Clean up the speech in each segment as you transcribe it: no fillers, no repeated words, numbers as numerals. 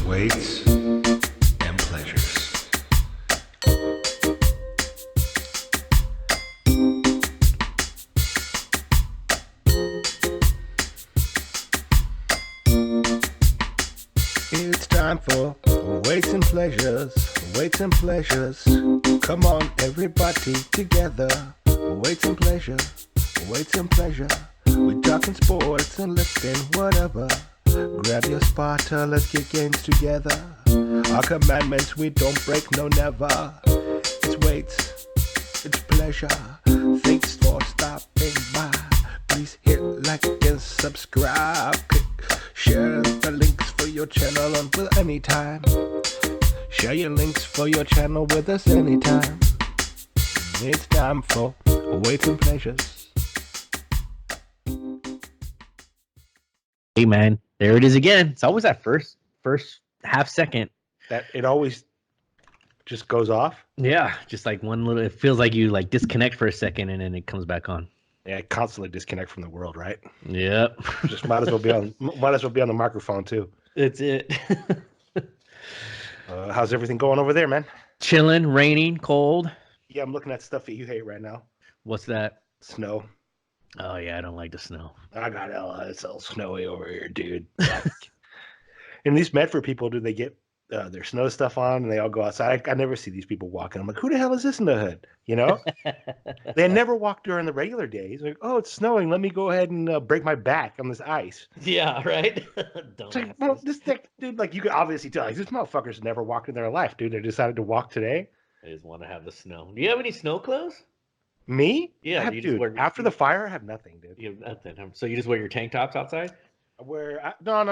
Weights and Pleasures. It's time for Weights and Pleasures. Weights and Pleasures. Come on, everybody together. Weights and Pleasure. Weights and Pleasure. We're talking sports and lifting, whatever. Grab your spotter, let's get games together. Our commandments we don't break, no never. It's weights, it's pleasure. Thanks for stopping by. Please hit like and subscribe. Click, share the links for your channel on with anytime. Share your links for your channel with us anytime. It's time for Weights and Pleasures. Hey man, there it is again. It's always that first half second. That it always just goes off. Yeah, just like one little. It feels like you like disconnect for a second and then it comes back on. Yeah, I constantly disconnect from the world, right? Yep. Just might as well be on the microphone too. That's it. How's everything going over there, man? Chilling, raining, cold. Yeah, I'm looking at stuff that you hate right now. What's that? Snow. Oh yeah, I don't like the snow. I got it's all snowy over here, dude. And these Medford people, do they get their snow stuff on and they all go outside? I never see these people walking. I'm like, who the hell is this in the hood? You know? They never walk during the regular days. Like, oh, it's snowing. Let me go ahead and break my back on this ice. Yeah, right. It's like, well, this thing, dude, like you could obviously tell, like, these motherfuckers never walked in their life, dude. They decided to walk today. I just want to have the snow. Do you have any snow clothes? Me? Yeah, I have, you just wear, after the fire, I have nothing, dude. You have nothing. So you just wear your tank tops outside? No.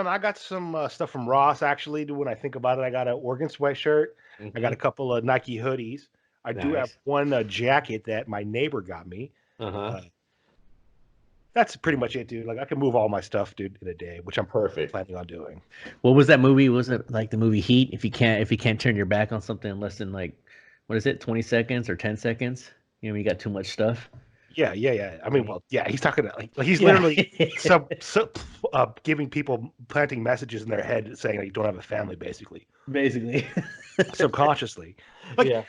I got some stuff from Ross, actually. When I think about it, I got an Oregon sweatshirt. I got a couple of Nike hoodies. I do have one jacket that my neighbor got me. That's pretty much it, dude. Like, I can move all my stuff, dude, in a day, which I'm planning on doing. What was that movie? Was it like the movie Heat? If you can't turn your back on something in less than like, what is it, 20 seconds or 10 seconds? You know, you got too much stuff. Yeah. I mean, well, yeah, he's talking like he's literally giving people, planting messages in their head saying that you don't have a family, basically. Subconsciously. Like, yeah.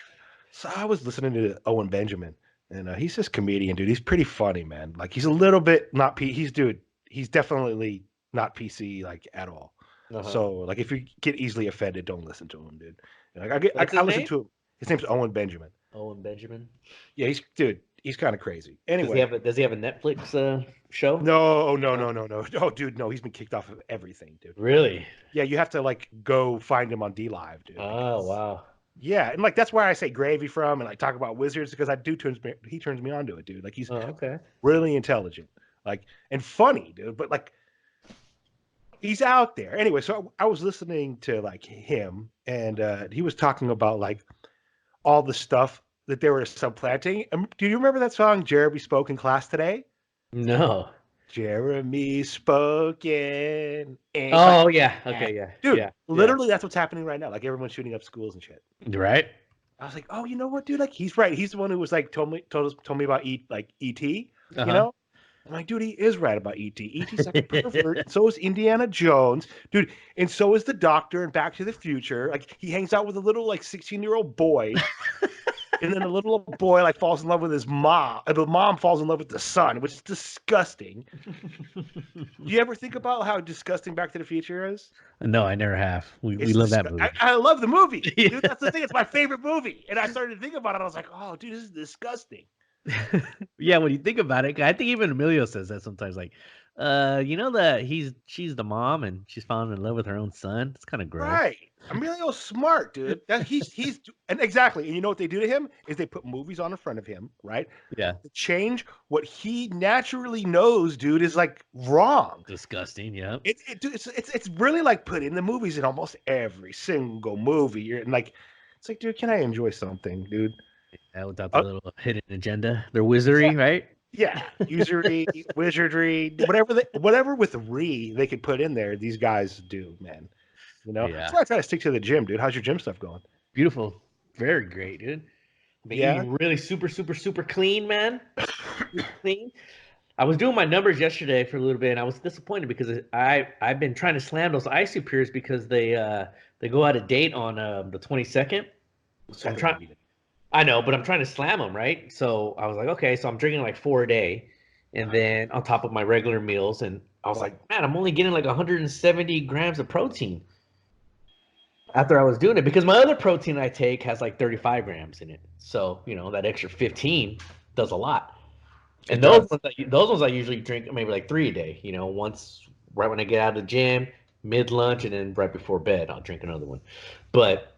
So I was listening to Owen Benjamin, and he's this comedian, dude. He's pretty funny, man. Like, he's a little bit not he's definitely not PC, like, at all. So, like, if you get easily offended, don't listen to him, dude. Like, I listen to him. His name's Owen Benjamin. Owen Benjamin. Yeah, he's kind of crazy. Anyway, does he have a Netflix show? No. Oh, dude, no. He's been kicked off of everything, dude. Really? Yeah, you have to like go find him on D Live, dude. Oh, wow. Yeah, and like that's where I say gravy from, and I talk about Wizards because he turns me on to it, dude. Like he's really intelligent, like, and funny, dude. But like, he's out there anyway. So I was listening to like him, and he was talking about like all the stuff that they were supplanting. Do you remember that song, Jeremy Spoke in Class Today? No. Jeremy spoken. Oh, yeah. Okay, yeah. Dude, literally that's what's happening right now. Like, everyone's shooting up schools and shit. Right? I was like, oh, you know what, dude? Like, he's right. He's the one who was like, told me about E.T., you know? I'm like, dude, he is right about E.T. E.T.'s like a pervert. And so is Indiana Jones. Dude, and so is the Doctor in Back to the Future. Like, he hangs out with a little, like, 16-year-old boy. And then the little boy like falls in love with his mom, and the mom falls in love with the son, which is disgusting. Do you ever think about how disgusting Back to the Future is? No, I never have. We love that movie. I love the movie, dude. That's the thing. It's my favorite movie. And I started to think about it. I was like, oh, dude, this is disgusting. Yeah, when you think about it, I think even Emilio says that sometimes. Like, you know that she's the mom and she's falling in love with her own son. It's kind of gross. Right. Emilio's smart, dude. He's and exactly. And you know what they do to him is they put movies on in front of him, right? Yeah. To change what he naturally knows, dude, is like wrong. Disgusting. Yeah. It's really like putting the movies in almost every single movie. It's like, dude, can I enjoy something, dude? Yeah, without the little hidden agenda, they're wizardry, right? Yeah, usury, wizardry, whatever with they could put in there. These guys do, man. You know, that's why I try to stick to the gym, dude. How's your gym stuff going? Beautiful, very great, dude. Really super clean, man. Clean. I was doing my numbers yesterday for a little bit, and I was disappointed because I've been trying to slam those ice superiors because they go out of date on the 22nd. So I'm trying. I know, but I'm trying to slam them, right? So I was like, okay, so I'm drinking like 4 a day, and then on top of my regular meals, and I was like, man, I'm only getting like 170 grams of protein after I was doing it because my other protein I take has like 35 grams in it. So that extra 15 does a lot. And those ones I usually drink maybe like 3 a day. Once right when I get out of the gym, mid lunch, and then right before bed, I'll drink another one. But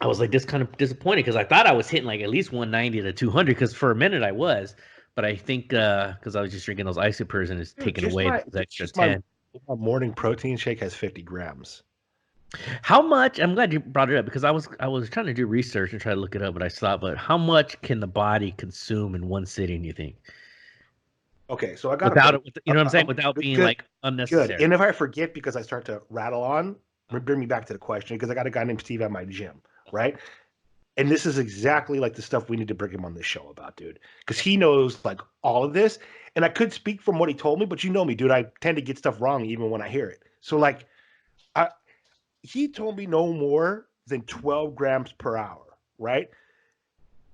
I was like this kind of disappointed because I thought I was hitting like at least 190 to 200 because for a minute I was, but I think because I was just drinking those isopers and it's taking away the extra 10. My morning protein shake has 50 grams. How much? I'm glad you brought it up because I was trying to do research and try to look it up, but I stopped. But how much can the body consume in one sitting? You think? Okay, so I got without it, you know what I'm saying, without being good, like unnecessary. Good. And if I forget because I start to rattle on, bring me back to the question because I got a guy named Steve at my gym, right? And this is exactly like the stuff we need to bring him on this show about, dude, because he knows like all of this. And I could speak from what he told me, but you know me, dude. I tend to get stuff wrong even when I hear it. So like, he told me no more than 12 grams per hour, right?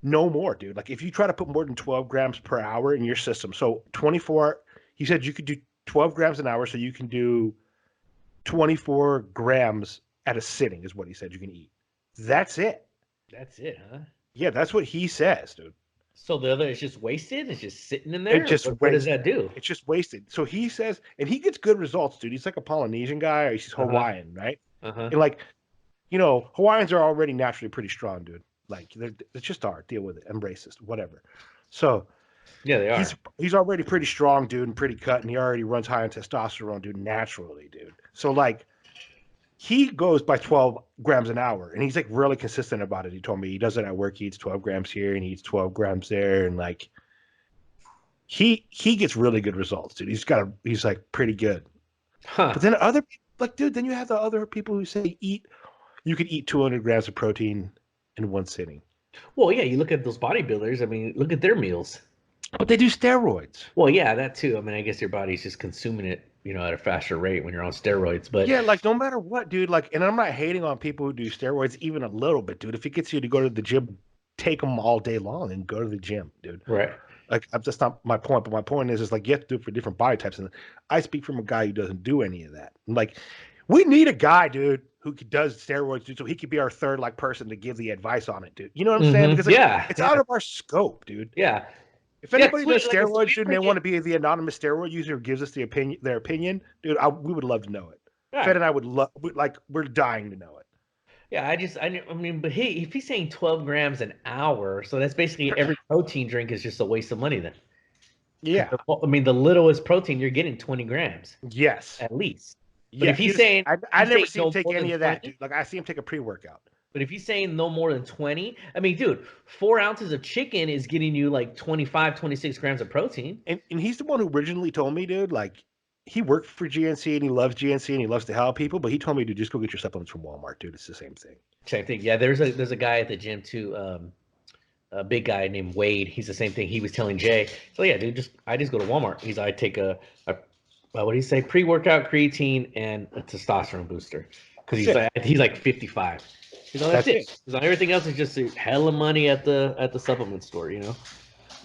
No more, dude. Like if you try to put more than 12 grams per hour in your system, so 24, he said you could do 12 grams an hour, so you can do 24 grams at a sitting is what he said you can eat. That's it. That's it, huh? Yeah, that's what he says, dude. So the other is just wasted? It's just sitting in there? What does that do? It's just wasted. So he says, and he gets good results, dude. He's like a Polynesian guy, or he's Hawaiian, right? And like, Hawaiians are already naturally pretty strong, dude. Like, it's just art. Deal with it. Embrace this, whatever. So, yeah, they are. He's already pretty strong, dude, and pretty cut, and he already runs high on testosterone, dude, naturally, dude. So, like, he goes by 12 grams an hour, and he's like really consistent about it. He told me he does it at work. He eats 12 grams here, and he eats 12 grams there, and like, he gets really good results, dude. He's like pretty good. Huh. But then then you have the other people who say you could eat 200 grams of protein in one sitting. Well, yeah, you look at those bodybuilders. I mean, look at their meals. But they do steroids. Well, yeah, that too. I mean, I guess your body's just consuming it, at a faster rate when you're on steroids. But yeah, like no matter what, dude. Like, and I'm not hating on people who do steroids even a little bit, dude. If it gets you to go to the gym, take them all day long and go to the gym, dude. Right. Like, that's not my point. But my point is like you have to do it for different body types. And I speak from a guy who doesn't do any of that. And like, we need a guy, dude, who does steroids, dude, so he could be our third person to give the advice on it, dude. You know what I'm saying? Because it's out of our scope, dude. Yeah. If anybody does steroids, dude, and they want to be the anonymous steroid user who gives us their opinion, dude, we would love to know it. Right. Fed and I would love, we're dying to know it. Yeah, I mean, but if he's saying 12 grams an hour, so that's basically every protein drink is just a waste of money then. Yeah. I mean, the littlest protein, you're getting 20 grams. Yes. At least. But yeah, if he's saying... I never see him take any of that, dude. Like, I see him take a pre-workout. But if he's saying no more than 20, I mean, dude, 4 ounces of chicken is getting you like 25, 26 grams of protein. And he's the one who originally told me, dude, like, he worked for GNC and he loves GNC and he loves to help people, but he told me, dude, just go get your supplements from Walmart, dude. It's the same thing. Same thing. Yeah, there's a guy at the gym too, a big guy named Wade. He's the same thing. He was telling Jay, so yeah, dude, I just go to Walmart. I take a what do you say, pre-workout creatine and a testosterone booster because he's like 55. He's on that's it. He's on everything else is just hella money at the supplement store,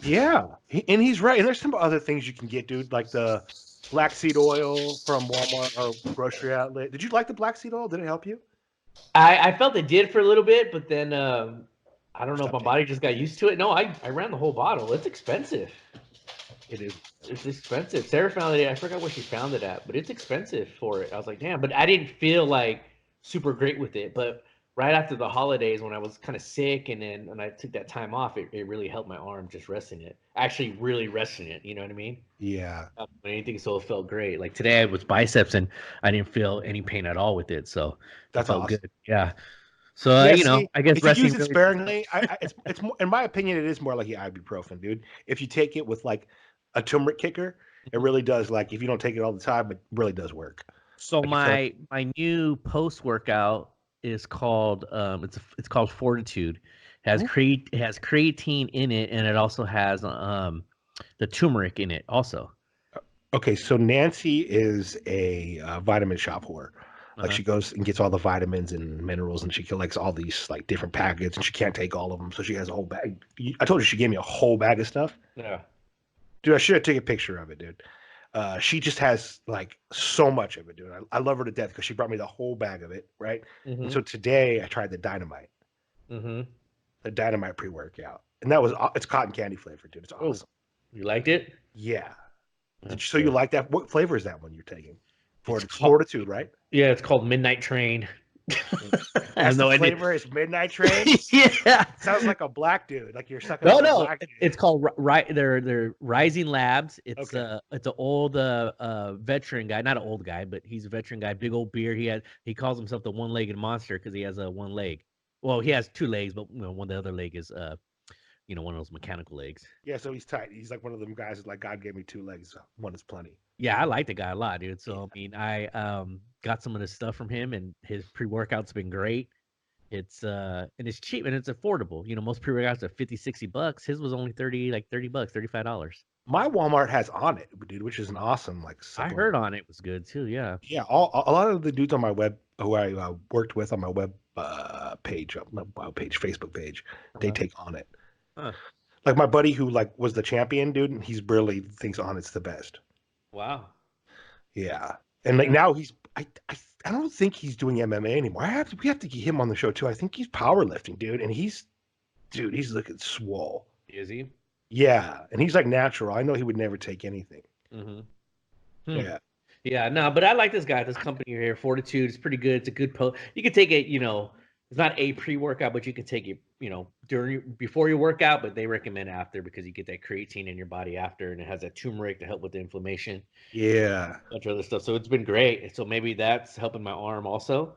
Yeah, and he's right. And there's some other things you can get, dude, like the black seed oil from Walmart or grocery outlet. Did you like the black seed oil? Did it help you? I felt it did for a little bit, but then I don't know if my body just got used to it. No, I ran the whole bottle. It's expensive. It is. It's expensive. Sarah found it. I forgot where she found it at, but it's expensive for it. I was like, damn. But I didn't feel like super great with it. But right after the holidays, when I was kind of sick, and I took that time off, it really helped my arm just resting it. Actually, really resting it. You know what I mean? Yeah. Anything, so it felt great. Like today, I was biceps, and I didn't feel any pain at all with it. So that felt awesome. Good. Yeah. So I guess if you use it sparingly, it's more, in my opinion, it is more like ibuprofen, dude. If you take it with like a turmeric kicker, it really does. Like if you don't take it all the time, it really does work. So like my new post workout is called it's called Fortitude. It has creatine in it, and it also has the turmeric in it also. Okay, so Nancy is a vitamin shop whore. Like she goes and gets all the vitamins and minerals, and she collects all these like different packets, and she can't take all of them, so she has a whole bag. I told you she gave me a whole bag of stuff. Yeah. Dude, I should have taken a picture of it, dude. She just has like so much of it, dude. I love her to death because she brought me the whole bag of it, right? And so today I tried the Dynamite, the Dynamite pre-workout, and that was it's cotton candy flavored, dude. It's awesome. You liked it? Yeah. So you like that? What flavor is that one you're taking? It's Fortitude, right? Yeah, it's called Midnight Train. I have no idea. Flavor is Midnight Train. Yeah, sounds like a black dude. Like you're sucking. No, on a no, black dude. it's called they're Rising Labs. It's Okay. it's an old veteran guy, not an old guy, but he's a veteran guy. Big old beard. He calls himself the one-legged monster because he has a one leg. Well, he has two legs, but one the other leg is one of those mechanical legs. Yeah, so he's tight. He's like one of them guys that like God gave me two legs. So one is plenty. Yeah, I like the guy a lot, dude. So I mean, I got some of this stuff from him, and his pre-workout's been great. It's and it's cheap and it's affordable. Most pre-workouts are $50-$60. His was only $30 bucks, $35. My Walmart has On It, dude, which is an awesome like. I heard On It was good too. Yeah. Yeah, a lot of the dudes on my web who I worked with on my web page, Facebook page, they take On It. Huh. Like my buddy who like was the champion, dude, and he's really thinks On It's the best. Wow. Yeah, and like now I don't think he's doing MMA anymore. We have to get him on the show too. I think he's powerlifting, dude, and he's looking swole. Is he? Yeah, and he's like natural. I know he would never take anything. Yeah. Yeah, no, but I like this guy, this company here, Fortitude. It's pretty good. It's a good you can take it, it's not a pre-workout, but you can take it, before your workout, but they recommend after because you get that creatine in your body after, and it has that turmeric to help with the inflammation. Yeah. Bunch of other stuff. So it's been great. So maybe that's helping my arm also.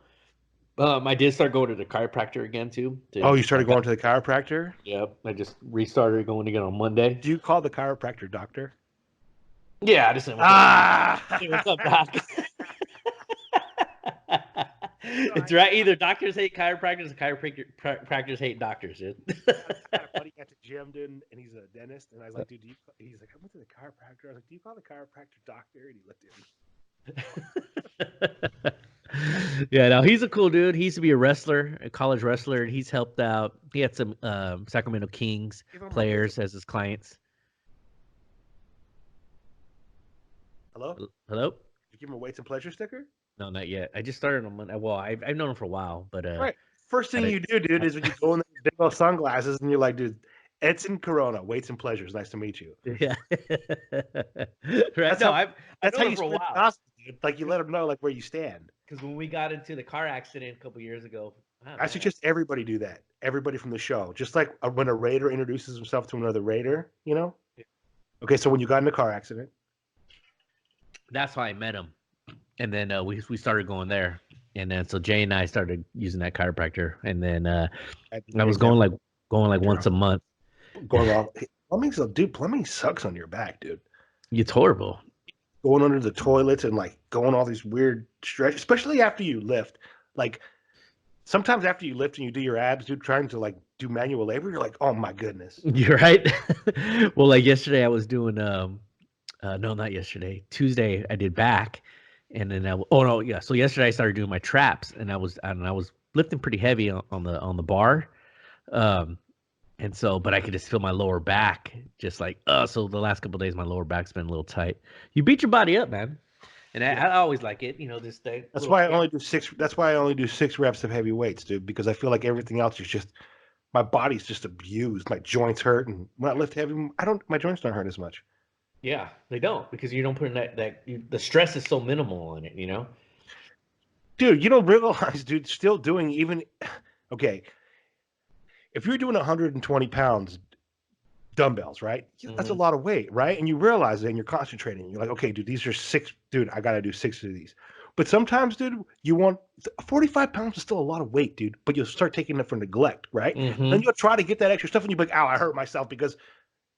I did start going to the chiropractor again too. You started going to the chiropractor? Yep. I just restarted going again on Monday. Do you call the chiropractor doctor? Yeah, I just said, what's up, doc? It's right. Either doctors hate chiropractors, or chiropractors hate doctors, dude. I had a buddy at the gym, dude, and he's a dentist, and I was like, dude, he's like, I went to the chiropractor. I was like, do you call the chiropractor doctor? And he looked at me. Yeah, no, he's a cool dude. He used to be a wrestler, a college wrestler, and he's helped out. He had some Sacramento Kings players as his clients. Hello? Hello? Did you give him a Weights and Pleasure sticker? No, not yet. I just started on Monday. Well, I've known him for a while, but right. First thing you do, dude, is when you go in the big old sunglasses and you're like, dude, Edson Corona, Weights and Pleasures. Nice to meet you. Yeah. Right. That's how you for a while. Dude. Like you let them know like where you stand. Because when we got into the car accident a couple years ago, I suggest everybody do that. Everybody from the show, just like when a Raider introduces himself to another Raider, Yeah. Okay, so when you got in a car accident, that's how I met him. And then we started going there, and then so Jay and I started using that chiropractor, and then I was going like once a month. Going all plumbing sucks on your back, dude. It's horrible. Going under the toilets and like going all these weird stretches, especially after you lift. Like sometimes after you lift and you do your abs, dude, trying to like do manual labor, you're like, oh my goodness. You're right. Well, like yesterday I was doing no, not yesterday. Tuesday I did back. And then so yesterday I started doing my traps, and I was lifting pretty heavy on the bar, and so but I could just feel my lower back just like so the last couple of days my lower back's been a little tight. You beat your body up, man, and I always like it, this thing. That's why I only do 6. That's why I only do 6 reps of heavy weights, dude, because I feel like everything else is just my body's just abused. My joints hurt, and when I lift heavy, my joints don't hurt as much. Yeah, they don't, because you don't put in the stress is so minimal on it, Dude, you don't realize, dude, still doing even, okay, if you're doing 120 pounds dumbbells, right? That's a lot of weight, right? And you realize it and you're concentrating. You're like, okay, dude, these are 6, dude, I got to do 6 of these. But sometimes, dude, 45 pounds is still a lot of weight, dude, but you'll start taking it for neglect, right? Then you'll try to get that extra stuff and you'll be like, ow, I hurt myself because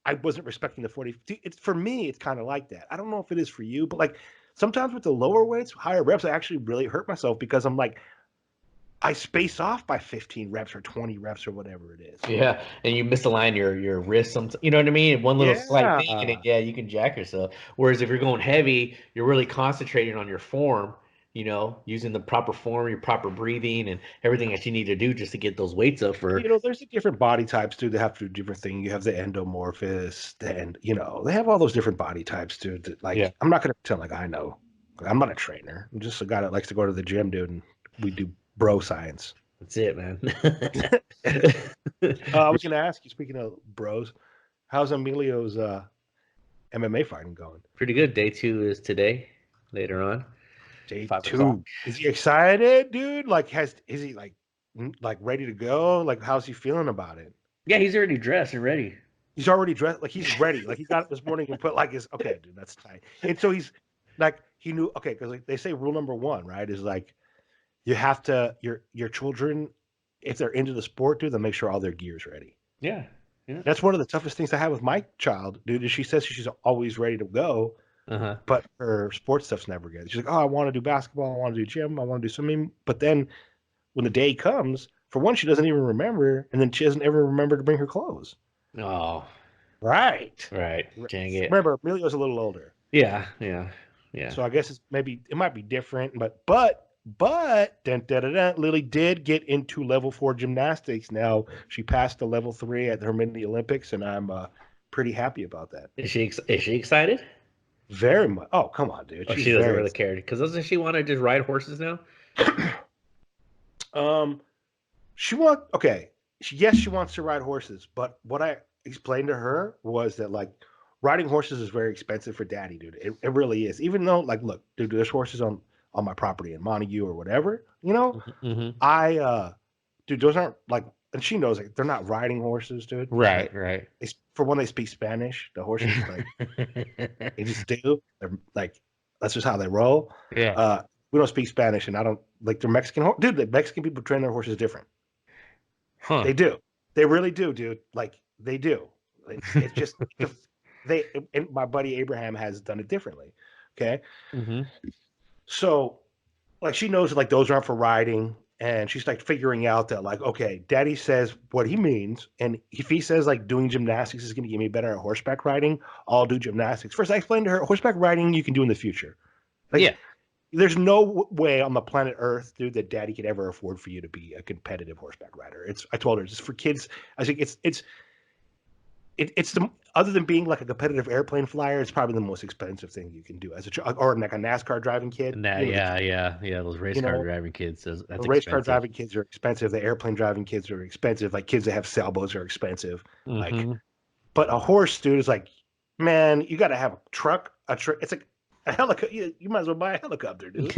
I wasn't respecting the 40. For me, it's kind of like that. I don't know if it is for you, but like sometimes with the lower weights, higher reps, I actually really hurt myself because I'm like, I space off by 15 reps or 20 reps or whatever it is. Yeah, and you misalign your wrist. Some, you know what I mean? One little slight thing, and Yeah. yeah, you can jack yourself. Whereas if you're going heavy, you're really concentrating on your form. Using the proper form, your proper breathing, and everything that you need to do just to get those weights up for. There's the different body types too. They have to do different things. You have the endomorphist, and they have all those different body types too. Yeah. I'm not gonna pretend like I know. I'm not a trainer. I'm just a guy that likes to go to the gym, dude, and we do bro science. That's it, man. I was gonna ask you, speaking of bros, how's Emilio's MMA fighting going? Pretty good. Day 2 is today. Later on, Day 5 o'clock. 2. Is he excited, dude? Like, is he like ready to go? Like, how's he feeling about it? Yeah, he's already dressed and ready. He's already dressed. Like, he's ready. Like, he got up this morning and put like his okay, dude. That's tight. And so he's like, he knew. Okay, because like, they say rule number 1, right, is like you have to your children, if they're into the sport, dude, then make sure all their gear's ready. Yeah. Yeah. That's one of the toughest things I have with my child, dude. Is she says she's always ready to go. But her sports stuff's never good. She's like, oh, I want to do basketball. I want to do gym. I want to do swimming. But then when the day comes, for one, she doesn't even remember. And then she doesn't ever remember to bring her clothes. Oh, right. Dang it. Remember, Emilio's a little older. Yeah. So I guess it might be different. But Lily did get into level 4 gymnastics. Now she passed the level 3 at her mini Olympics, and I'm pretty happy about that. Is she excited? Very much. Oh, come on, dude. She doesn't really care because doesn't she want to just ride horses now? She wants yes, she wants to ride horses, but what I explained to her was that like riding horses is very expensive for daddy, dude. It really is. Even though, like, look, dude, there's horses on my property in Montague or whatever, I dude, those aren't like, and she knows like they're not riding horses, dude. Right. For one, they speak Spanish. The horses, like, they just do. They're like, that's just how they roll. Yeah. We don't speak Spanish, and I don't like their Mexican dude. The Mexican people train their horses different. Huh. They do. They really do, dude. Like, they do. It's just and my buddy Abraham has done it differently. Okay. So, like, she knows like those aren't for riding. And she's like figuring out that, like, okay, daddy says what he means. And if he says like doing gymnastics is going to get me better at horseback riding, I'll do gymnastics. First, I explained to her horseback riding you can do in the future. Like, yeah. There's no way on the planet Earth, dude, that daddy could ever afford for you to be a competitive horseback rider. I told her it's for kids. I think it's the, other than being like a competitive airplane flyer, it's probably the most expensive thing you can do as or like a NASCAR driving kid. Yeah. Those race car driving kids. That's the race car driving kids are expensive. The airplane driving kids are expensive. Like kids that have sailboats are expensive. Like, but a horse, dude, is like, man, you got to have a truck. It's like a helicopter. You might as well buy a helicopter, dude.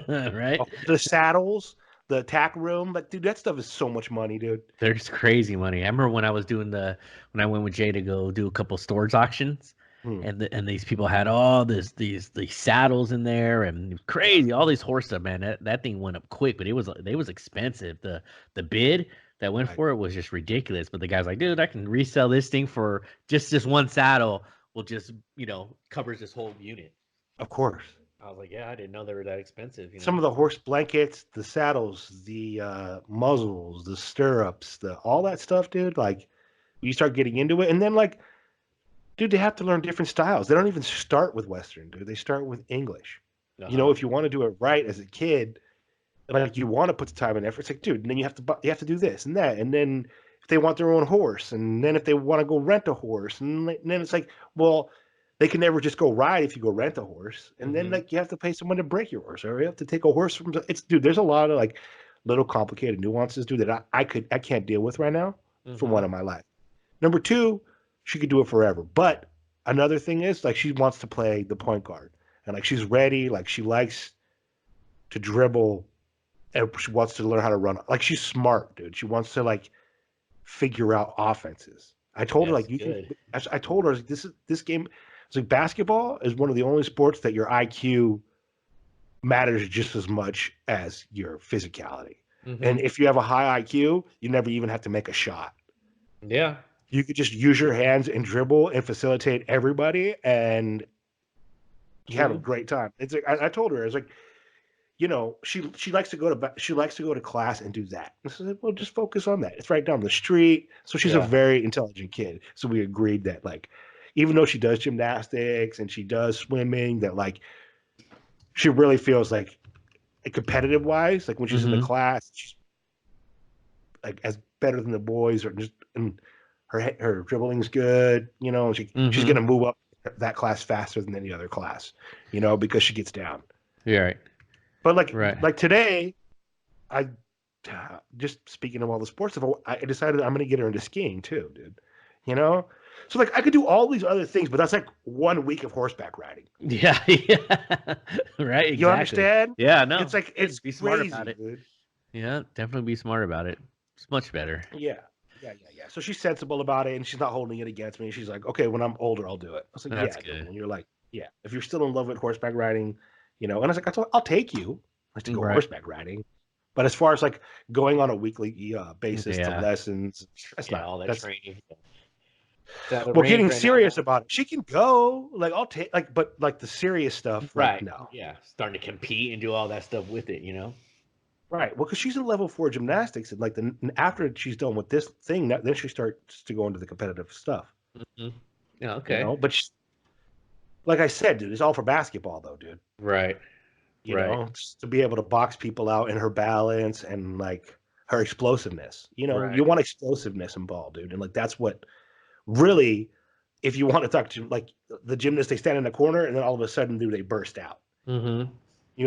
Right? The saddles. The tack room, but dude, that stuff is so much money, dude. There's crazy money. I remember when I was when I went with Jay to go do a couple storage auctions, and these people had all these saddles in there and crazy, all these horse stuff, man. That thing went up quick, but it was expensive. The bid that went for it was just ridiculous. But the guy's like, dude, I can resell this thing for just one saddle. Will just covers this whole unit. Of course. I was like, yeah, I didn't know they were that expensive. Some of the horse blankets, the saddles, the muzzles, the stirrups, all that stuff, dude. Like, you start getting into it, and then like, dude, they have to learn different styles. They don't even start with Western, dude. They start with English. If you want to do it right as a kid, like you want to put the time and effort, it's like, dude, and then you have to do this and that, and then if they want their own horse, and then if they want to go rent a horse, and then it's like, well. They can never just go ride if you go rent a horse, and then like you have to pay someone to break your horse, or you have to take a horse from. Dude. There's a lot of like little complicated nuances, dude, that I can't deal with right now for one in my life. Number 2, she could do it forever, but another thing is like she wants to play the point guard, and like she's ready, like she likes to dribble, and she wants to learn how to run. Like she's smart, dude. She wants to like figure out offenses. I told her like I told her this game. It's like basketball is one of the only sports that your IQ matters just as much as your physicality. And if you have a high IQ, you never even have to make a shot. Yeah. You could just use your hands and dribble and facilitate everybody, and you have a great time. It's like I told her, I was like, you know, she likes to go to class and do that. And so I said, well, just focus on that. It's right down the street. So she's a Yeah. very intelligent kid. So we agreed that like, even though she does gymnastics and she does swimming, that like she really feels like competitive wise, like when she's in the class, she's like as better than the boys, or just and her dribbling's good. You know, she's gonna move up that class faster than any other class. You know, because she gets down. Yeah, right. But like Right. like today, I just speaking of all the sports stuff, I decided I'm gonna get her into skiing too, dude. You know, so like I could do all these other things, but that's like 1 week of horseback riding. Yeah, yeah. Right, You exactly. understand? Yeah, no. It's like Good. it's Be smart crazy, about it. dude. Yeah, definitely be smart about it. It's much better. Yeah. Yeah. So she's sensible about it, and she's not holding it against me. She's like, okay, when I'm older, I'll do it. I was like, That's yeah, dude. good. When you're like, yeah, if you're still in love with horseback riding, you know. And I was like, I'll take you like to go Right. horseback riding. But as far as like going on a weekly basis to Yeah. lessons, that's Yeah, not all that that's training. At the well, range getting right now. serious about it. She can go, like I'll take like, but like the serious stuff, like Right. no. Yeah. Starting to compete and do all that stuff with it, you know? Right. Well, because she's in level 4 gymnastics, and like after she's done with this thing, then she starts to go into the competitive stuff. Yeah, You okay. know, but like I said, dude, it's all for basketball, though, dude. Right. You know, just to be able to box people out and her balance and like her explosiveness. You know, Right. you want explosiveness in ball, dude, and like that's what really, if you want to talk to like the gymnasts, they stand in the corner and then all of a sudden, dude, they burst out. You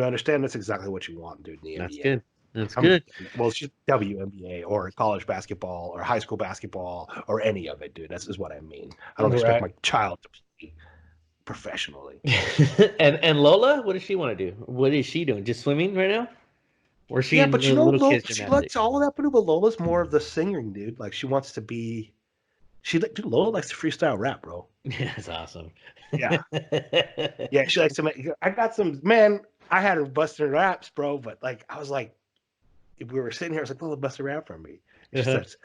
understand? That's exactly what you want, dude, in the That's NBA. good. That's good. Well, it's just WNBA or college basketball or high school basketball or any of it, dude. That's is what I mean. I don't expect my child to play professionally. And Lola, what does she want to do? What is she doing? Just swimming right now? Or is she Yeah, in but the you know, little Lola, kids she gymnastics? likes all of that, but Lola's more of the singing, dude. Like she wants to be. Dude, Lola likes to freestyle rap, bro. That's awesome. Yeah, yeah. She likes to make. I got some man. I had her busting raps, bro. But like, I was like, if we were sitting here, I was like, Lola, bust a rap for me. And she says,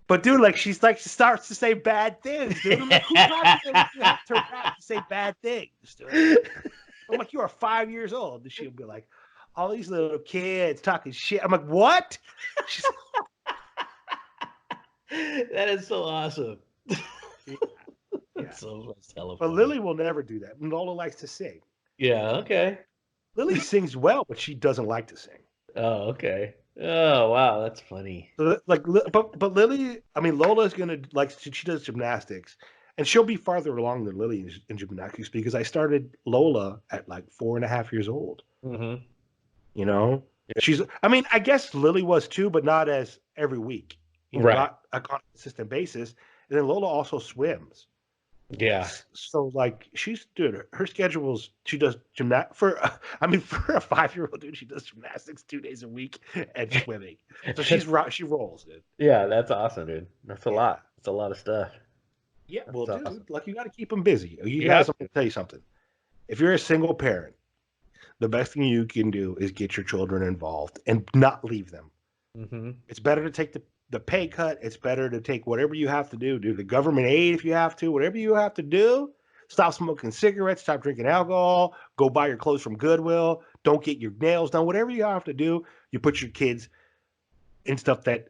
but dude, like she starts to say bad things, dude. I'm like, who taught you that you have to rap to say bad things, dude? I'm like, you are 5 years old. And she'll be like, all these little kids talking shit. I'm like, what? She's That is so awesome. yeah. That's hella But funny. Lily will never do that. Lola likes to sing. Yeah, okay. Lily sings well, but she doesn't like to sing. Oh, okay. Oh, wow, that's funny. So like, but Lily, I mean, Lola is gonna like she does gymnastics, and she'll be farther along than Lily in gymnastics because I started Lola at like 4.5 years old. You know, she's. I mean, I guess Lily was too, but not as every week. You know, not on a consistent basis. And then Lola also swims. Yeah. So like she's dude, her schedule's she does gymnastics for a 5-year-old dude, she does gymnastics 2 days a week and swimming. So she rolls, dude. Yeah, that's awesome, dude. That's a lot. It's a lot of stuff. Yeah, That's well, dude, awesome. like you got to keep them busy. You You got have to tell you something. If you're a single parent, the best thing you can do is get your children involved and not leave them. It's better to take the pay cut. It's better to take whatever you have to do the government aid if you have to, whatever you have to do. Stop smoking cigarettes, stop drinking alcohol, go buy your clothes from Goodwill, don't get your nails done, whatever you have to do, you put your kids in stuff that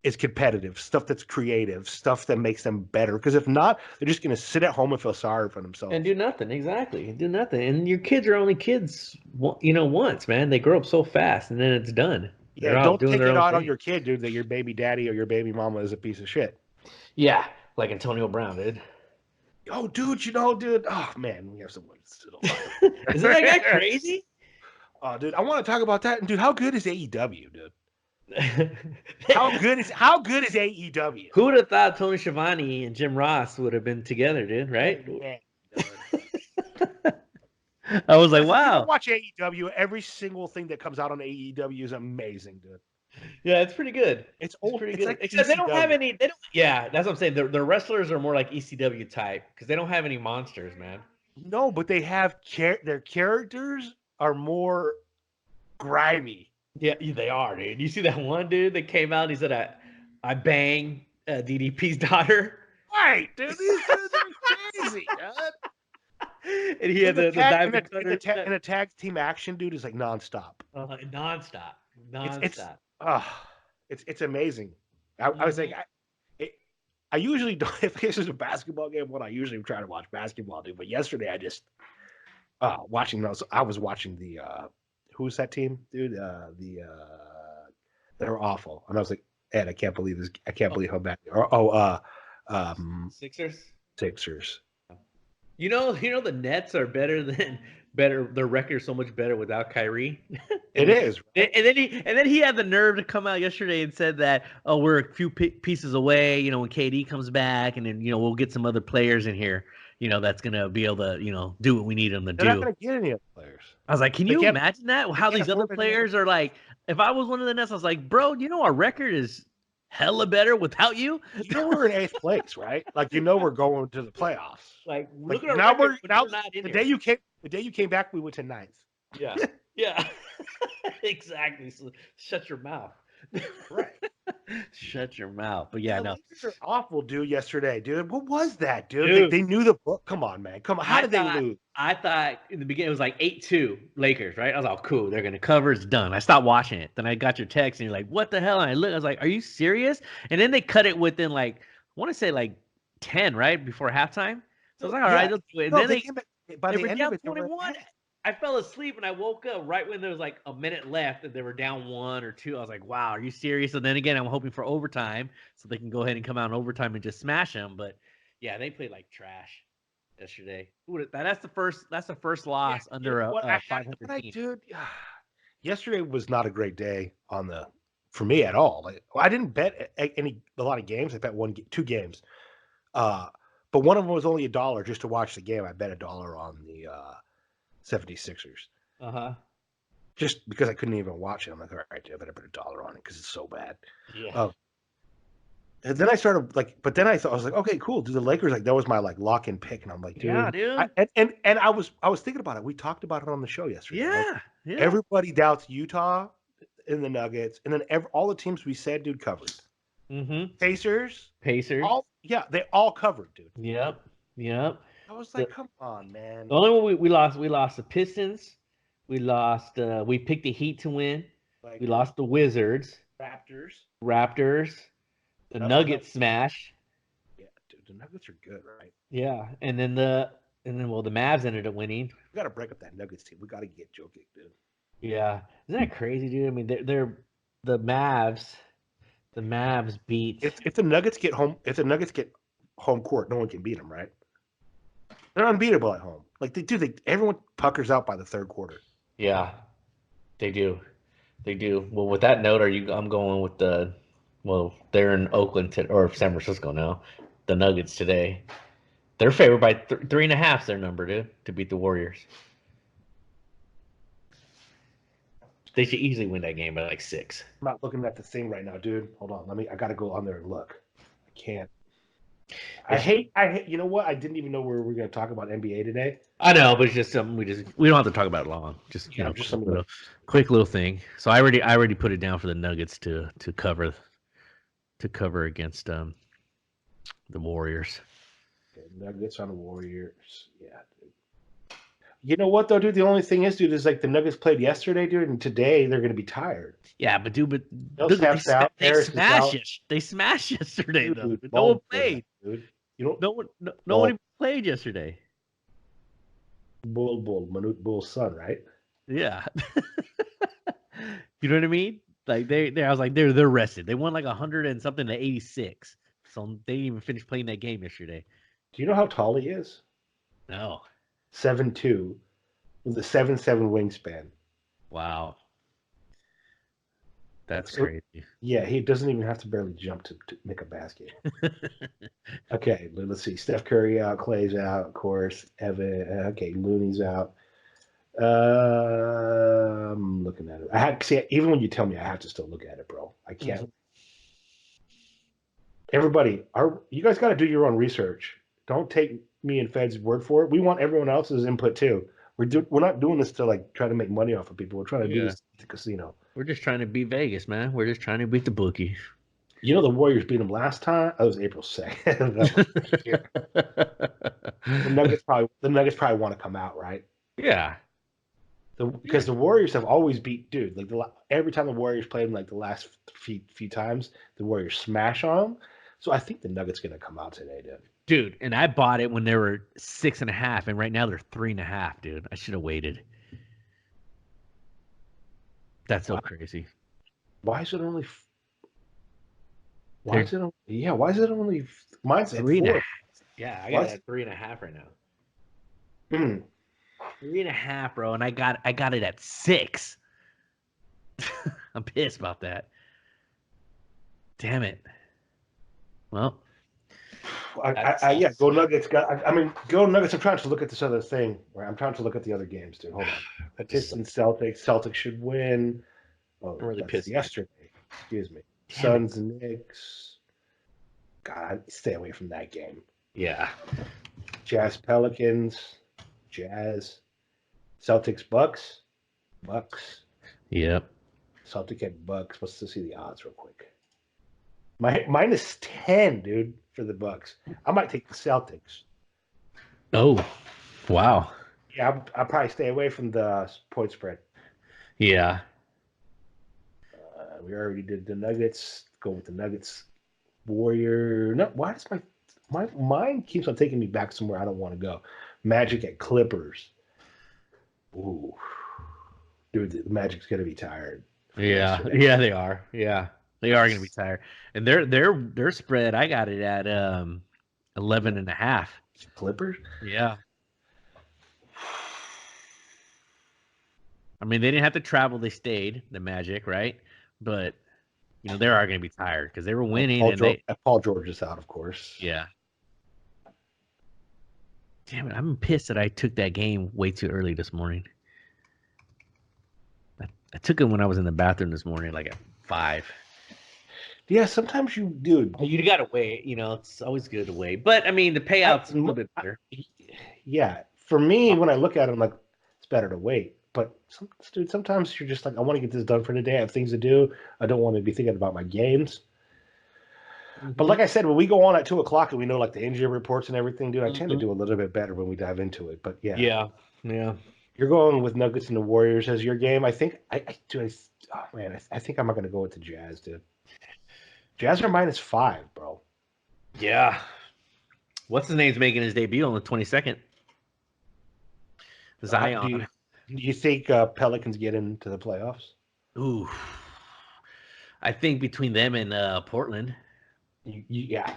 is competitive, stuff that's creative, stuff that makes them better. Because if not, they're just going to sit at home and feel sorry for themselves. And do nothing, exactly. Do nothing. And your kids are only kids, once, man. They grow up so fast and then it's done. Yeah, They're out don't doing take their it own out on thing. your kid, dude, that your baby daddy or your baby mama is a piece of shit. Yeah, like Antonio Brown, dude. Oh, dude, dude. Oh, man, we have someone. Isn't that guy crazy? Oh, dude, I want to talk about that. And, dude, how good is AEW, dude? How good is AEW? Who would have thought Tony Schiavone and Jim Ross would have been together, dude? Right? Oh, man, I was like, wow. Watch AEW. Every single thing that comes out on AEW is amazing, dude. Yeah, it's pretty good. It's old. Pretty It's good. like Except they don't have ECW. any. They don't. Yeah, that's what I'm saying. The wrestlers are more like ECW type because they don't have any monsters, man. No, but they have their characters are more grimy. Yeah, they are, dude. You see that one dude that came out and he said, I bang DDP's daughter. Right, dude. These dudes are crazy, dude. And he had the diamond in cutter. the tag team action, dude, is like nonstop. Nonstop. It's amazing. I was like, I usually don't. If this is a basketball game, what I usually try to watch basketball, dude. But yesterday, I just watching those. I was watching the who's that team, dude? They're awful, and I was like, Ed, I can't believe this. I can't believe how bad. Sixers. Sixers. You know the Nets are better. Their record is so much better without Kyrie. It is. Right? And then he had the nerve to come out yesterday and said that, oh, we're a few pieces away. When KD comes back, and then we'll get some other players in here. That's gonna be able to do what we need them to do. They're not gonna get any other players. I was like, can you imagine that? How these other players are like? If I was one of the Nets, I was like, bro, our record is hella better without you. We're in 8th place, right? Like we're going to the playoffs. Look at our record, now the day you came back, we went to 9th. Yeah. Yeah. Exactly. So shut your mouth. Right. Shut your mouth. But yeah, no. Lakers are awful, dude, yesterday, dude. What was that, dude? They knew the book. Come on, man. Come on. How did they lose? I thought in the beginning it was like 8-2 Lakers, right? I was like, cool, they're gonna cover, it's done. I stopped watching it. Then I got your text and you're like, what the hell? And I was like, are you serious? And then they cut it within I want to say 10, right? Before halftime. So I was like, all right, let's do it. And then they were down 21. I fell asleep and I woke up right when there was a minute left and they were down 1 or 2. I was like, wow, are you serious? And then again, I'm hoping for overtime so they can go ahead and come out in overtime and just smash them. But yeah, they played like trash yesterday. That's the first loss under a 500 team. Dude, yesterday was not a great day for me at all. I didn't bet a lot of games. I bet 2 games. But one of them was only $1 just to watch the game. I bet $1 on the 76ers. Just because I couldn't even watch it. I'm like, all right, dude, I better put $1 on it because it's so bad. Yeah. And then I started but then I was like, okay, cool. Do the Lakers that was my lock-in pick, and I'm like, dude, yeah, dude. And I was thinking about it. We talked about it on the show yesterday. Yeah, yeah. Everybody doubts Utah and the Nuggets, and then all the teams we said, dude, covered. Mm-hmm. Pacers. They all covered, dude. Yep. I was like, come on, man. The only one we lost the Pistons. We lost. We picked the Heat to win. We lost the Wizards. Raptors. The Nuggets smash. Yeah, dude, the Nuggets are good, right? Yeah, and then the Mavs ended up winning. We got to break up that Nuggets team. We got to get Jokic, dude. Yeah, isn't that crazy, dude? I mean, they're the Mavs. The Mavs beat. If the Nuggets get home court, no one can beat them, right? They're unbeatable at home. Everyone puckers out by the third quarter. Yeah, they do. Well, with that note, I'm going with the. Well, they're in Oakland or San Francisco now. The Nuggets today. They're favored by 3.5. Their number, dude, to beat the Warriors. They should easily win that game by 6. I'm not looking at the thing right now, dude. Hold on. I got to go on there and look. I can't. I hate. You know what? I didn't even know we were going to talk about NBA today. I know, but it's just something we don't have to talk about it long. Just quick little thing. So I already put it down for the Nuggets to cover against the Warriors. Okay, Nuggets on the Warriors. Yeah, dude. You know what though, dude? The only thing is, dude, is the Nuggets played yesterday, dude, and today they're going to be tired. Yeah, but they smashed yesterday, dude, though. No one played. Dude. No one even played yesterday. Manute Bull's son, right? Yeah. You know what I mean? I was like, they're rested. They won 100 and something to 86. So they didn't even finish playing that game yesterday. Do you know how tall he is? No. 7'2", with a 7'7" wingspan. Wow. That's crazy. Yeah, he doesn't even have to barely jump to make a basket. Okay, let's see. Steph Curry out, Clay's out, of course. Evan, okay, Looney's out. I'm looking at it. Even when you tell me, I have to still look at it, bro. I can't. Mm-hmm. Everybody, you guys got to do your own research. Don't take me and Fed's word for it. We want everyone else's input too. We're not doing this to try to make money off of people. We're trying to do this at the casino. We're just trying to beat Vegas, man. We're just trying to beat the bookie. You know the Warriors beat them last time. That was April 2nd. The Nuggets probably want to come out, right? Yeah. Because the Warriors have always beat, dude. Like every time the Warriors played them, like the last few times, the Warriors smash on them. So I think the Nuggets gonna come out today, dude. Dude, and I bought it when they were 6.5, and right now they're 3.5, dude. I should have waited. That's so crazy. Why is it only? Why is it only? Yeah, why is it only? Mine's at 4. Yeah, I got it at 3.5 right now. 3.5, bro, and I got it at 6. I'm pissed about that. Damn it. Well, yeah, go Nuggets. Go Nuggets. I'm trying to look at this other thing. Right, I'm trying to look at the other games, dude. Hold on. Pistons, Celtics. Celtics should win. Oh, I'm really pissed. Yesterday. Excuse me. Suns and Knicks. God, stay away from that game. Yeah. Jazz, Pelicans. Jazz. Celtics, Bucks. Bucks. Yep. Celtic at Bucks. Let's just see the odds real quick. Minus 10, dude, for the Bucks. I might take the Celtics. Oh, wow. Yeah, I'll probably stay away from the point spread. Yeah. We already did the Nuggets. Go with the Nuggets. Warrior. No, why does my mind keeps on taking me back somewhere I don't want to go? Magic at Clippers. Ooh, dude, the Magic's gonna be tired. Yeah, yeah, they are. Yeah, they are gonna be tired. And their spread, I got it at 11.5. Clippers. Yeah. I mean, they didn't have to travel; they stayed. The Magic, right? But you know, they are going to be tired because they were winning. Paul George is out, of course. Yeah. Damn it! I'm pissed that I took that game way too early this morning. I took it when I was in the bathroom this morning, like at 5. Yeah, sometimes you do. You got to wait. You know, it's always good to wait. But I mean, the payout's a little bit better. Yeah, for me, when I look at it, I'm like, it's better to wait. But sometimes you're just like, I want to get this done for today. I have things to do. I don't want to be thinking about my games. Mm-hmm. But like I said, when we go on at 2:00 and we know like the injury reports and everything, dude, I tend to do a little bit better when we dive into it. But yeah. You're going with Nuggets and the Warriors as your game. I think I think I'm not going to go with the Jazz, dude. Jazz are -5, bro. Yeah. What's his name's making his debut on the 22nd? Zion. Do you think Pelicans get into the playoffs? Ooh. I think between them and Portland. Yeah.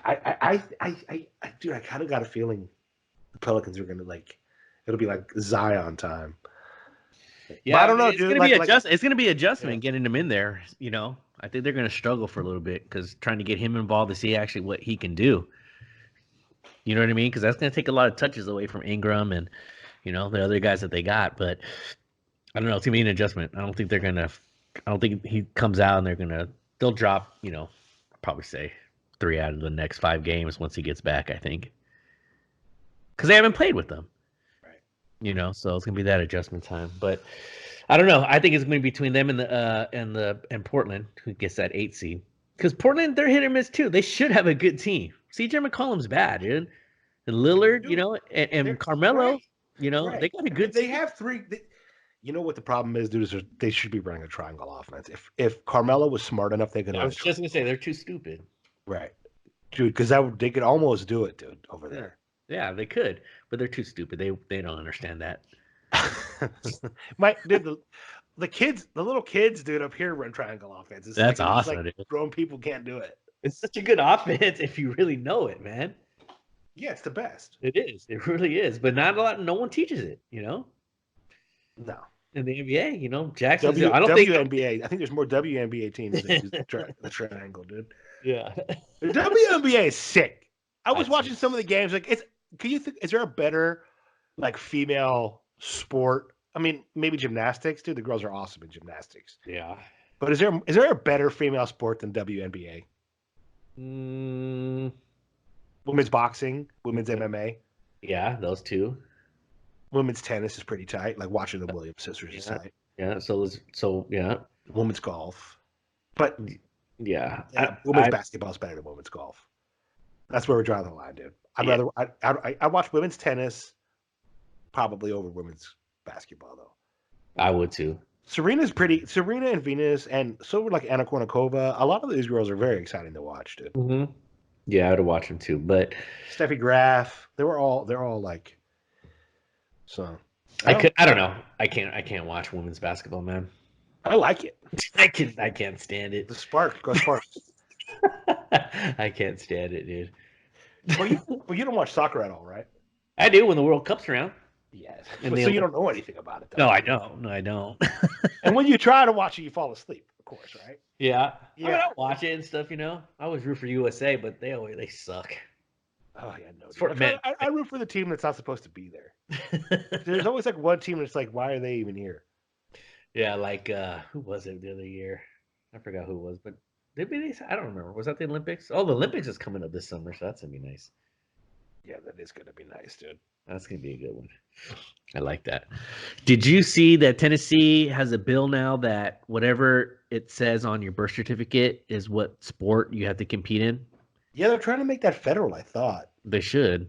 Dude, I kind of got a feeling the Pelicans are going to it'll be like Zion time. Yeah, but I don't know, dude. It's going to be adjustment getting him in there, you know. I think they're going to struggle for a little bit because trying to get him involved to see actually what he can do. You know what I mean? Because that's going to take a lot of touches away from Ingram and, you know, the other guys that they got. But I don't know. It's going to be an adjustment. I don't think he comes out and they'll drop, you know, probably say 3 out of the next 5 games once he gets back, I think. Because they haven't played with them. Right. You know, so it's going to be that adjustment time. But I don't know. I think it's going to be between them and Portland, who gets that 8 seed. Because Portland, they're hit or miss too. They should have a good team. CJ McCollum's bad, dude. And Lillard, you know, and Carmelo, you know, they got a good team. They have 3. You know what the problem is, dude? Is they should be running a triangle offense. If Carmelo was smart enough, they could. I was just going to say they're too stupid. Right, dude, because they could almost do it, dude, over there. Yeah, they could, but they're too stupid. They don't understand that. Dude, the little kids, dude, up here run triangle offenses. That's awesome. Dude. Grown people can't do it. It's such a good offense if you really know it, man. Yeah, it's the best. It is. It really is. But no one teaches it, you know? No. In the NBA, you know, Jackson. WNBA. I think there's more WNBA teams that use the triangle, dude. Yeah. The WNBA is sick. I was watching some of the games. Like, is there a better female sport? I mean, maybe gymnastics, dude. The girls are awesome in gymnastics. Yeah. But is there a better female sport than WNBA? Women's boxing, women's MMA. Yeah, those two. Women's tennis is pretty tight. Like watching the Williams sisters is tight. Yeah. So yeah. Women's golf, but Yeah. Women's basketball is better than women's golf. That's where we're drawing the line, dude. I watch women's tennis probably over women's basketball though. I would too. Serena and Venus, and so like Anna Kournikova. A lot of these girls are very exciting to watch, dude. Mm-hmm. Yeah, I would watch them too. But Steffi Graf, they're all like. So I don't know. I can't watch women's basketball, man. I like it. I can't stand it. The spark, go Sparks. I can't stand it, dude. Well, you don't watch soccer at all, right? I do when the World Cup's around. Yes. And So you don't know anything about it, though. No, I don't. No, I don't. And when you try to watch it, you fall asleep, of course, right? Yeah. Yeah. I mean, I watch it and stuff, you know. I always root for USA, but they suck. Oh yeah, no. For men. I root for the team that's not supposed to be there. There's always like one team that's like, why are they even here? Yeah, like who was it the other year? I forgot who it was, but I don't remember. Was that the Olympics? Oh, the Olympics is coming up this summer, so that's gonna be nice. Yeah, that is gonna be nice, dude. That's gonna be a good one. I like that. Did you see that Tennessee has a bill now that whatever it says on your birth certificate is what sport you have to compete in? Yeah, they're trying to make that federal, I thought. They should.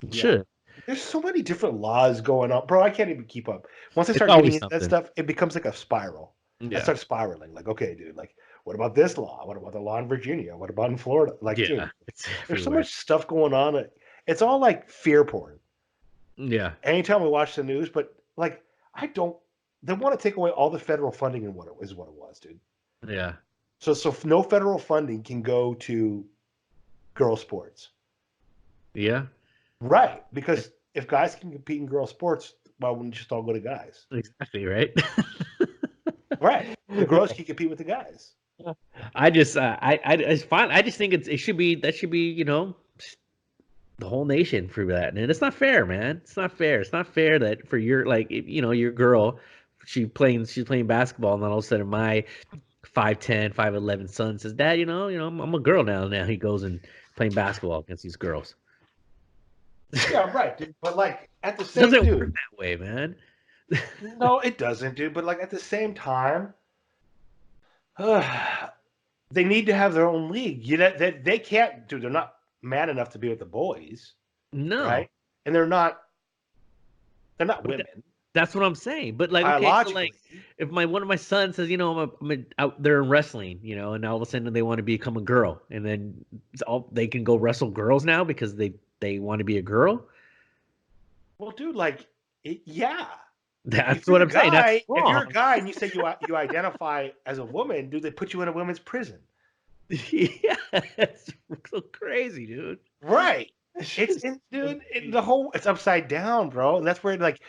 Yeah. Should. There's so many different laws going on. Bro, I can't even keep up. Once I start always getting into that stuff, it becomes like a spiral. Yeah. I start spiraling. Like, okay, dude, like, what about this law? What about the law in Virginia? What about in Florida? Like, Yeah, dude, it's there's so everywhere. much stuff going on. It's all like fear porn. Yeah. Anytime we watch the news, but like, they want to take away all the federal funding and what it was, dude. Yeah. So no federal funding can go to girl sports. Yeah. Right. Because if guys can compete in girl sports, why wouldn't you just all go to guys? Exactly, right? Right. The girls can compete with the guys. I just it's fine. I just think it should be you know, the whole nation for that. And it's not fair, man. It's not fair. It's not fair that for your you know, your girl, she's playing basketball, and then all of a sudden my 5'10", 5'11" son says, "Dad, you know, I'm a girl now." Now he goes and playing basketball against these girls. Yeah, right, dude. But like at the It same doesn't dude, work that way, man. no, it doesn't, dude. But like at the same time, they need to have their own league. You know, they can't, dude. They're not man enough to be with the boys, No. right? And they're not women. That's what I'm saying. But like, okay, so Biologically. like, if one of my sons says, you know, I'm out there in wrestling, you know, and all of a sudden they want to become a girl, and then they can go wrestle girls now because they want to be a girl. Well, dude, like, yeah. That's what I'm saying. That's If you're a wrong. guy and you say you identify as a woman, dude, they put you in a women's prison. Yeah, it's so crazy, dude. Right. It's upside down, bro. And that's where, like,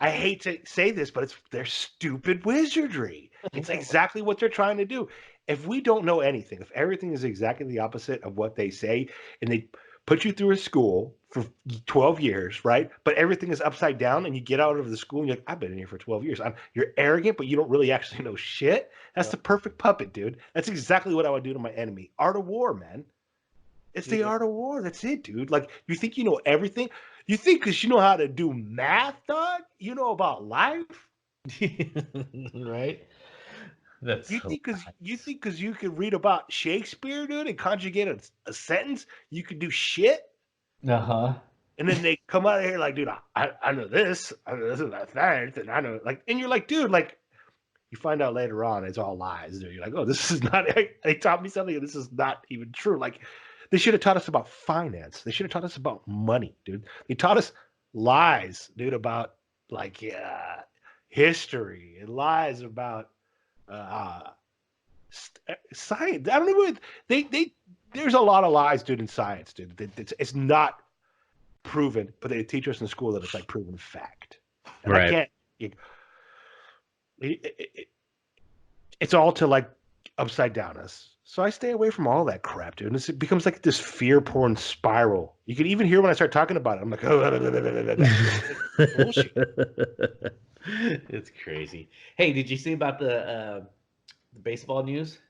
I hate to say this, but they're stupid wizardry. It's exactly what they're trying to do. If we don't know anything, if everything is exactly the opposite of what they say, and they put you through a school for 12 years, right? But everything is upside down, and you get out of the school and you're like, I've been in here for 12 years. You're arrogant, but you don't really actually know shit. That's the perfect puppet, dude. That's exactly what I would do to my enemy. Art of war, man. It's the art of war. That's it, dude. Like, you think you know everything? You think because you know how to do math, dog? You know about life? Right? That's You think because you could read about Shakespeare, dude, and conjugate a sentence, you could do shit? Uh-huh. And then they come out of here like, dude, I know this. I know this and that, and I know, like, and you're like, dude, like, you find out later on it's all lies, dude. You're like, oh, this is not, they taught me something, and this is not even true. Like, they should have taught us about finance. They should have taught us about money, dude. They taught us lies, dude, about like history, and lies about science. I don't know. There's a lot of lies, dude, in science, dude. It's not proven, but they teach us in school that it's like proven fact. And right. I can't. It's all to like upside down us. So I stay away from all that crap, dude. And it becomes like this fear porn spiral. You can even hear when I start talking about it. I'm like, oh, bullshit. It's crazy. Hey, did you see about the baseball news?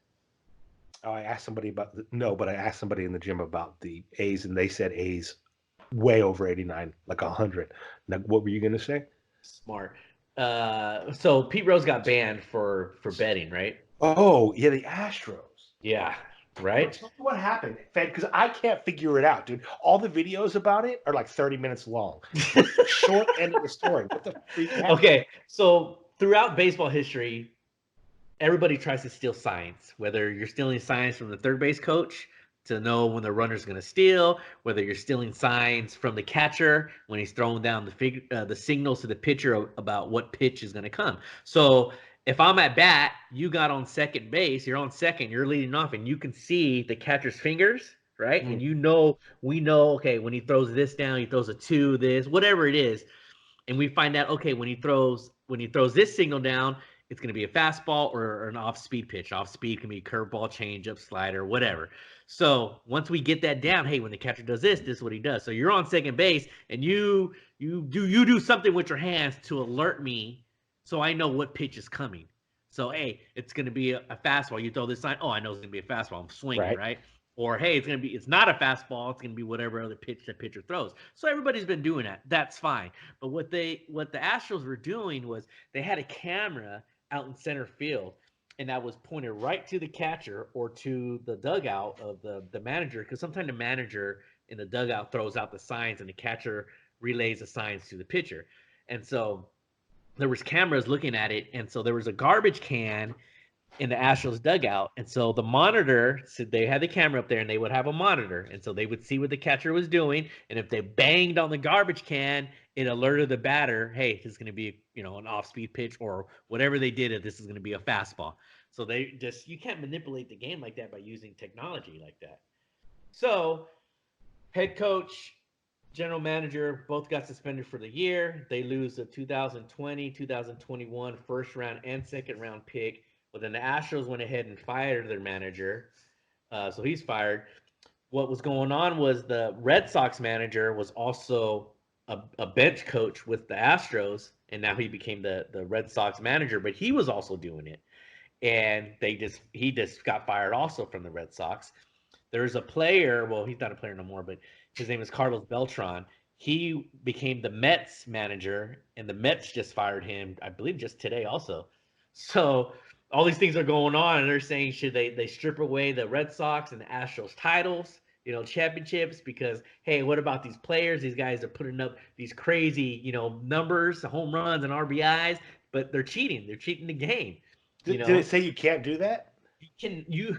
Oh, I asked somebody about but I asked somebody in the gym about the A's, and they said A's way over 89, like 100. Now, what were you gonna say? Smart. So Pete Rose got banned for betting, right? Oh, yeah, the Astros. Yeah, right. Tell me what happened, Fed, because I can't figure it out, dude. All the videos about it are like 30 minutes long. What's the short end of the story? What the freak happened? Okay, so throughout baseball history, everybody tries to steal signs, whether you're stealing signs from the third base coach to know when the runner's going to steal, whether you're stealing signs from the catcher when he's throwing down the signals to the pitcher about what pitch is going to come. So if I'm at bat, you got on second base, you're on second, you're leading off, and you can see the catcher's fingers, right? And we know, okay, when he throws this down, he throws a 2, this, whatever it is, and we find out, okay, when he throws this signal down, it's going to be a fastball or an off-speed pitch. Off-speed can be curveball, changeup, slider, whatever. So once we get that down, hey, when the catcher does this is what he does. So you're on second base, and you do something with your hands to alert me, so I know what pitch is coming. So hey, it's going to be a fastball. You throw this sign. Oh, I know it's going to be a fastball. I'm swinging, right? Or hey, it's not a fastball. It's going to be whatever other pitch the pitcher throws. So everybody's been doing that. That's fine. But what the Astros were doing was they had a camera out in center field, and that was pointed right to the catcher or to the dugout of the manager, because sometimes the manager in the dugout throws out the signs and the catcher relays the signs to the pitcher. And so there was cameras looking at it, and so there was a garbage can in the Astros dugout, and so the monitor said they had the camera up there, and they would have a monitor, and so they would see what the catcher was doing, and if they banged on the garbage can, it alerted the batter, hey, this is going to be an off-speed pitch, or whatever they did, if this is going to be a fastball. So you can't manipulate the game like that by using technology like that. So head coach, general manager both got suspended for the year. They lose the 2020, 2021 first round and second round pick. But then the Astros went ahead and fired their manager. So he's fired. What was going on was the Red Sox manager was also a bench coach with the Astros, and now he became the Red Sox manager, but he was also doing it. And he just got fired also from the Red Sox. There's a player, well, he's not a player no more, but his name is Carlos Beltran. He became the Mets manager, and the Mets just fired him, I believe, just today also. So all these things are going on, and they're saying, should they strip away the Red Sox and the Astros titles, championships, because, hey, what about these players? These guys are putting up these crazy, numbers, home runs and RBIs, but they're cheating. They're cheating the game. Did it say you can't do that? You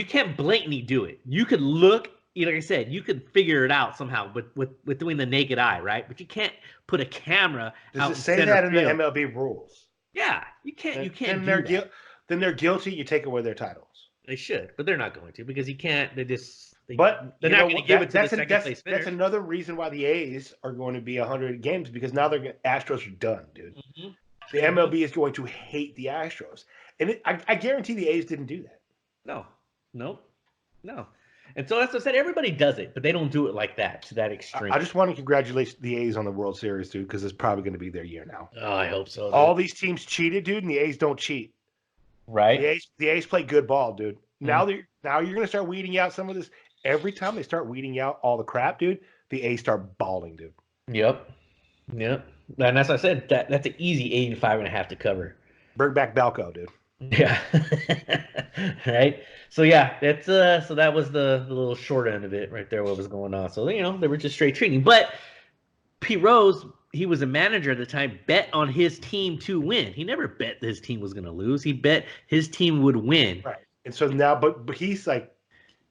can't blatantly do it. You could look, like I said, you could figure it out somehow with doing the naked eye, right? But you can't put a camera out. Does it say that in the MLB rules? Yeah, you can't. You can't. Then they're guilty. You take away their titles. They should, but they're not going to, because you can't. They're not going to give it to the second place finish. That's another reason why the A's are going to be 100 games, because now Astros are done, dude. Mm-hmm. The MLB is going to hate the Astros, and I guarantee the A's didn't do that. No. And so that's what I said. Everybody does it, but they don't do it like that, to that extreme. I just want to congratulate the A's on the World Series, dude, because it's probably going to be their year now. Oh, I hope so. Dude. All these teams cheated, dude, and the A's don't cheat. Right. The A's play good ball, dude. Now you're going to start weeding out some of this. Every time they start weeding out all the crap, dude, the A's start balling, dude. Yep. And that's what I said. That's an easy 85.5 to cover. Bring back Balco, dude. Yeah. Right. So yeah, that's so that was the little short end of it right there. What was going on? So they were just straight treating. But Pete Rose, he was a manager at the time, bet on his team to win. He never bet his team was going to lose. He bet his team would win. Right. And so now, but he's like,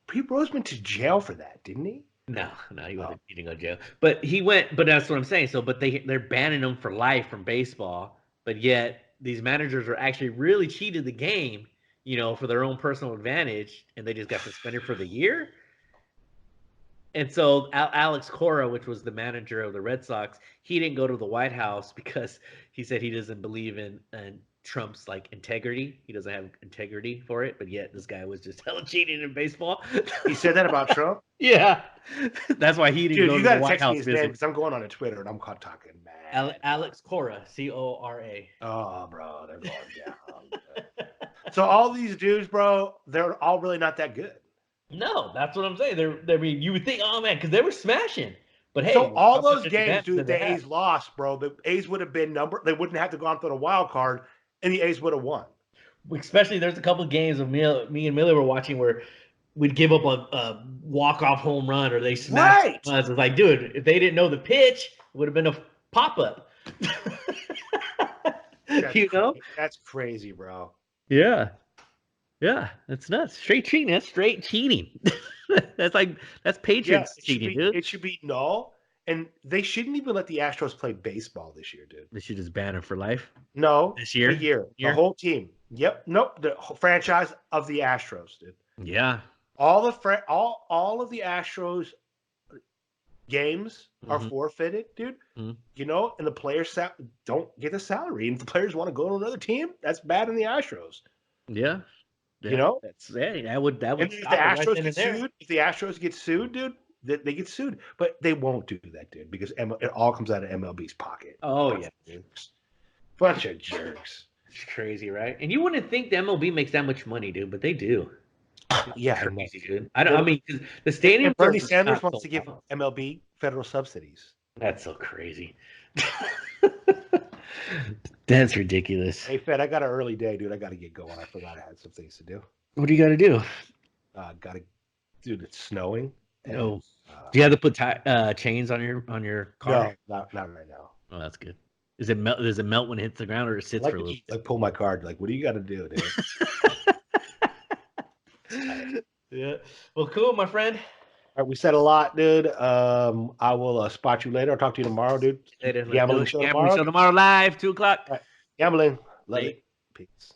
Pete Rose went to jail for that, didn't he? No, he wasn't. He didn't go to jail. But he went. But that's what I'm saying. So, but they're banning him for life from baseball. But yet these managers are actually really cheated the game, for their own personal advantage, and they just got suspended for the year. And so Alex Cora, which was the manager of the Red Sox, he didn't go to the White House because he said he doesn't believe in Trump's integrity. He doesn't have integrity for it, but yet this guy was just hella cheating in baseball. He said that about Trump? Yeah. That's why he didn't go to the White House. Dude, you got to text me his name, because I'm going on Twitter and I'm talking mad. Alex Cora, Cora. Oh, bro, they're going down. So all these dudes, bro, they're all really not that good. No, that's what I'm saying. You would think, oh man, because they were smashing. But hey, so all those games, dude, the A's lost, bro. The A's would have been they wouldn't have to go on for the wild card, and the A's would have won. especially there's a couple of games of me and Millie were watching where we'd give up a walk-off home run or they smashed us. It's like, dude, if they didn't know the pitch, it would have been a pop-up. You know? That's crazy, bro. Yeah. Yeah, that's nuts. Straight cheating. That's straight cheating. That's Patriots cheating, dude. It should be null. And they shouldn't even let the Astros play baseball this year, dude. They should just ban it for life. No. This year? A year. The whole team. Yep. Nope. The franchise of the Astros, dude. Yeah. All of the Astros games are forfeited, dude. You know, and the players don't get a salary. And if the players want to go to another team, that's bad in the Astros. Yeah. You know? That would and if the Astros get sued, if the Astros get sued, dude, they get sued. But they won't do that, dude, because it all comes out of MLB's pocket. Oh, yeah. Bunch of jerks. It's crazy, right? And you wouldn't think the MLB makes that much money, dude, but they do. Yeah, crazy, dude. I mean, the stadium. Bernie Sanders wants to give MLB federal subsidies. That's so crazy. That's ridiculous. Hey, Fed, I got an early day, dude. I got to get going. I forgot I had some things to do. What do you got to do? Dude, it's snowing. No. Do you have to put chains on your car? No, not right now. Oh, that's good. Does it melt when it hits the ground, or it sits for a little? Like pull my card. Like, what do you got to do, dude? Yeah. Well, cool, my friend. All right, we said a lot, dude. I will spot you later. I'll talk to you tomorrow, dude. Gambling show tomorrow live, 2:00. All right. Gambling. Love it. Peace.